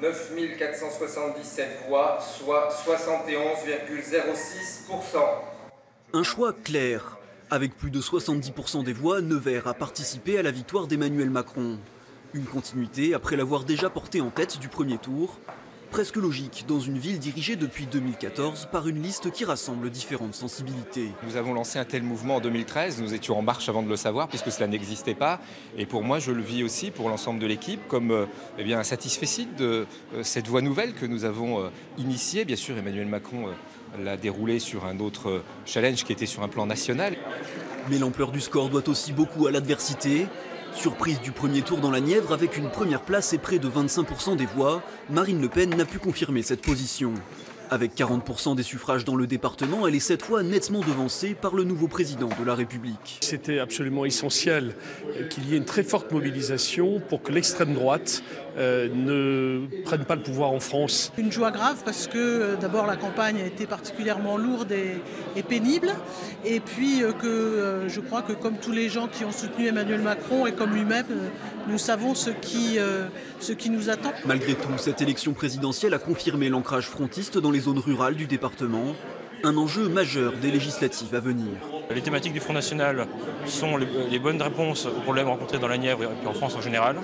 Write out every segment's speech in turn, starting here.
9 477 voix, soit 71,06%. Un choix clair. Avec plus de 70% des voix, Nevers a participé à la victoire d'Emmanuel Macron. Une continuité après l'avoir déjà porté en tête du premier tour. Presque logique dans une ville dirigée depuis 2014 par une liste qui rassemble différentes sensibilités. Nous avons lancé un tel mouvement en 2013, nous étions en marche avant de le savoir puisque cela n'existait pas. Et pour moi, je le vis aussi pour l'ensemble de l'équipe comme un satisfecit de cette voie nouvelle que nous avons initiée. Bien sûr, Emmanuel Macron l'a déroulé sur un autre challenge qui était sur un plan national. Mais l'ampleur du score doit aussi beaucoup à l'adversité. Surprise du premier tour dans la Nièvre avec une première place et près de 25% des voix, Marine Le Pen n'a pu confirmer cette position. Avec 40% des suffrages dans le département, elle est cette fois nettement devancée par le nouveau président de la République. C'était absolument essentiel qu'il y ait une très forte mobilisation pour que l'extrême droite ne prenne pas le pouvoir en France. Une joie grave parce que d'abord la campagne a été particulièrement lourde et pénible. Et puis que je crois que comme tous les gens qui ont soutenu Emmanuel Macron et comme lui-même, nous savons ce qui nous attend. Malgré tout, cette élection présidentielle a confirmé l'ancrage frontiste dans les zones rurales du département. Un enjeu majeur des législatives à venir. Les thématiques du Front National sont les bonnes réponses aux problèmes rencontrés dans la Nièvre et en France en général.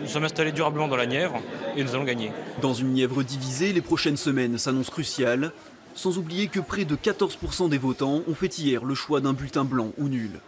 Nous sommes installés durablement dans la Nièvre et nous allons gagner. Dans une Nièvre divisée, les prochaines semaines s'annoncent cruciales. Sans oublier que près de 14% des votants ont fait hier le choix d'un bulletin blanc ou nul.